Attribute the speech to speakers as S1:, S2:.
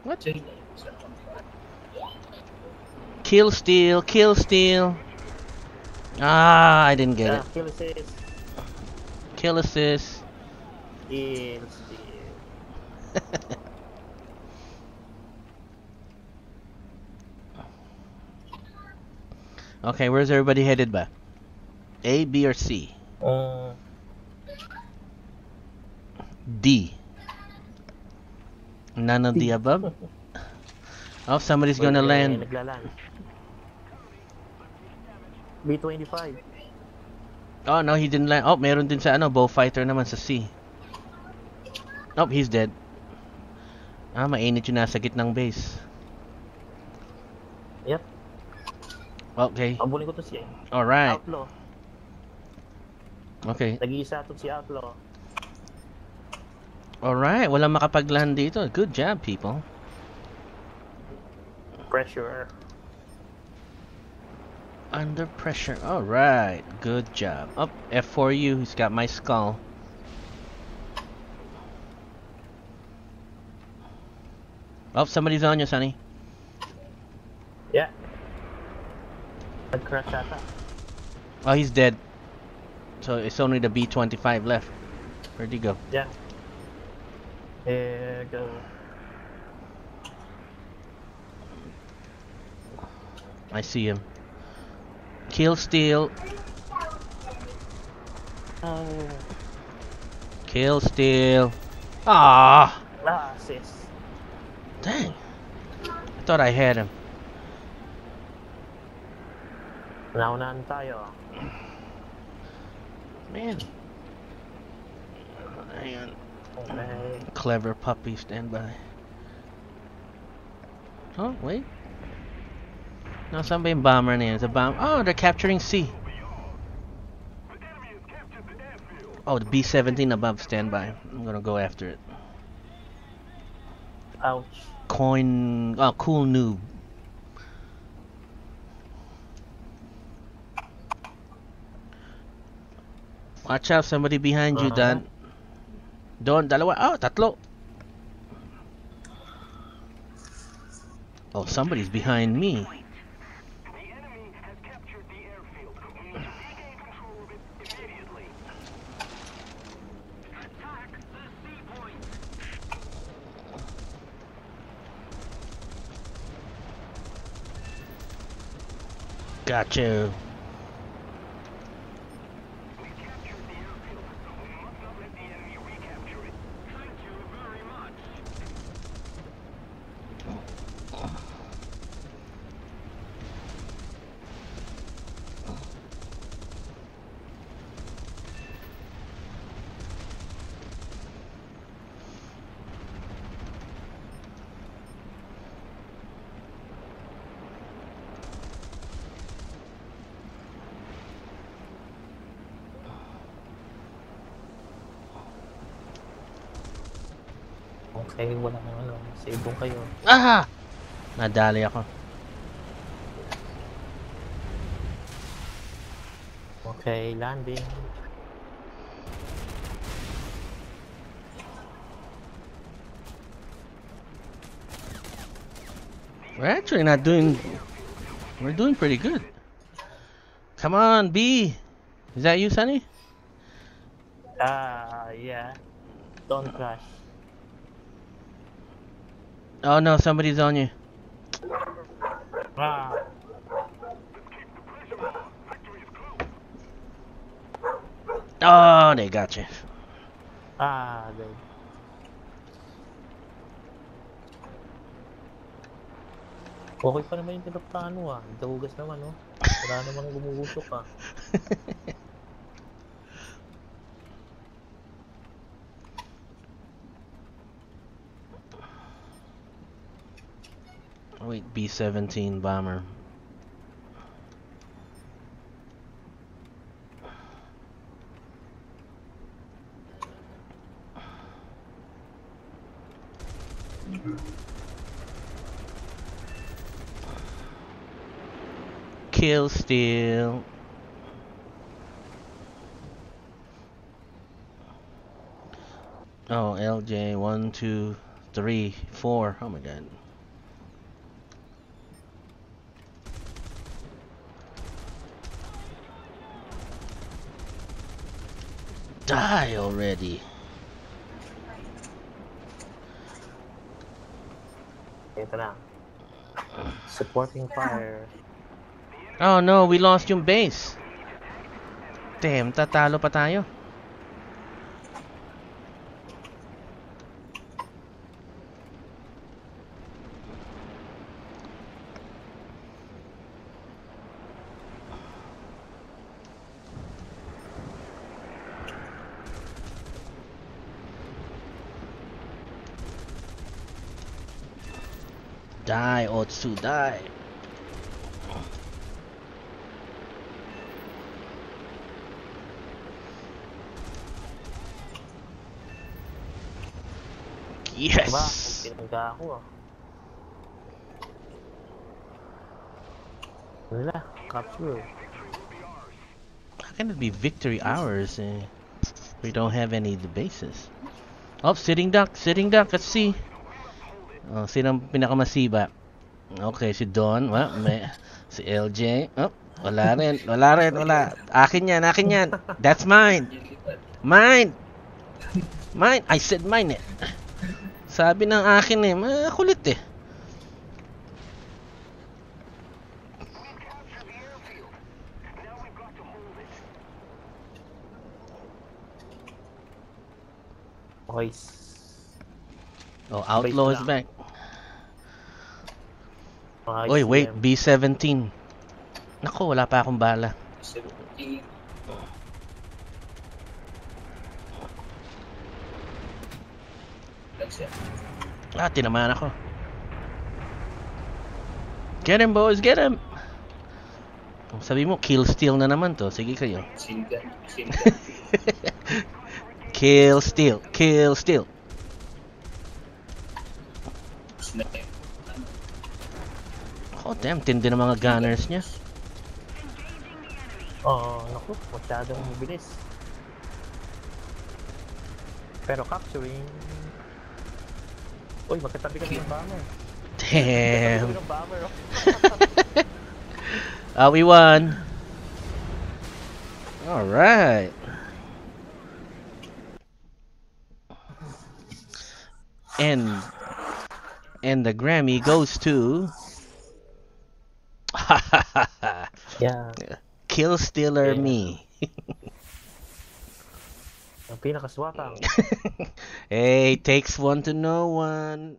S1: What?
S2: Kill steal, kill steal. Ah, I didn't get it.
S1: Kill assist.
S2: Kill assist.
S1: Kill steal.
S2: Okay, where's everybody headed back? A, B, or C? D. None of the above? Oh, somebody's gonna land.
S1: Naglaland. B-25.
S2: Oh, no, he didn't land. Oh, meron din sa ano, Bowfighter naman sa C. Oh, he's dead. Ah, mainit yung nasa gitnang base.
S1: Yep.
S2: Okay.
S1: Pabulin ko to si
S2: Alright.
S1: Outlaw.
S2: Okay.
S1: Nag-iisa to si Outlaw.
S2: Alright, walang makapag-land dito. Good job, people.
S1: Pressure.
S2: Under pressure. Alright, good job. Up, F for you. He's got my skull. Oh, somebody's on you, Sonny.
S1: Yeah. Nag-crash ata.
S2: Oh, he's dead. So it's only the B-25 left. Where'd he go?
S1: Yeah. There go.
S2: I see him. Kill steal.
S1: Oh.
S2: Kill steal. Ah!
S1: Assist.
S2: Dang. I thought I had him.
S1: Naunahan tayo.
S2: Man. Hang on.
S1: Okay.
S2: Clever puppy, stand by. Oh, wait. No, saan ba yung bomber na yun? It's a bomb. Oh, they're capturing C. Oh, the B-17 above, stand by. I'm gonna go after it.
S1: Ouch.
S2: Coin. Oh, cool noob. Watch out, somebody behind you, Don. Don, dalawa. Oh, tatlo. Oh, somebody's behind me. Gotcha.
S1: Okay, wala nang ano. Save kayo.
S2: Ah! Nadali ako.
S1: Okay, landing.
S2: We're actually not doing... We're doing pretty good. Come on, B. Is that you, Sonny?
S1: Yeah. Don't crash.
S2: Oh no, somebody's on you.
S1: Ah.
S2: Oh, they got you.
S1: Good. Okay pa naman yung tinaptano Dahugas naman, no? Wala naman gumuusok
S2: Wait, B-17 bomber. Kill steal. Oh, LJ, 1, 2, 3, 4. Oh my god. Die already.
S1: Ito na. Supporting fire.
S2: Oh no, we lost yung base. Damn, tatalo pa tayo. Die, Otsu, die.
S1: Diba?
S2: Yes.
S1: Pinangga ako ah. Wala. Capture.
S2: How can it be victory hours? We don't have any of the bases. Oh, sitting duck, let's see. Oh, sinong pinakamasiba? Okay, si Don. Well, si LJ. Oh, wala rin. Akin yan. That's mine. Mine. I said mine eh. Sabi ng akin eh, kulit eh.
S1: Voice.
S2: Oh, Outlaw is back.
S1: Mga
S2: Oy, wait,
S1: ICM.
S2: B-17. Nako, wala pa akong bala.
S3: 17. That's it.
S2: Ah, tinamaan ako. Get him, boys, get him! Sabi mo, kill steal na naman to. Sige kayo.
S3: Singan.
S2: Kill steal.
S3: Snipe.
S2: Oh, damn, tindi ng mga gunners niya.
S1: Naku, masyadong mabilis. Pero capturing... Uy, magkatabi ka ng bomber.
S2: Damn.
S1: Magkatabi ng bomber, oh.
S2: We won. Alright. And the Grammy goes to...
S1: Yeah.
S2: Kill Stealer
S1: Yeah.
S2: me.
S1: Ang pinakaswapang.
S2: Hey, takes one to know one.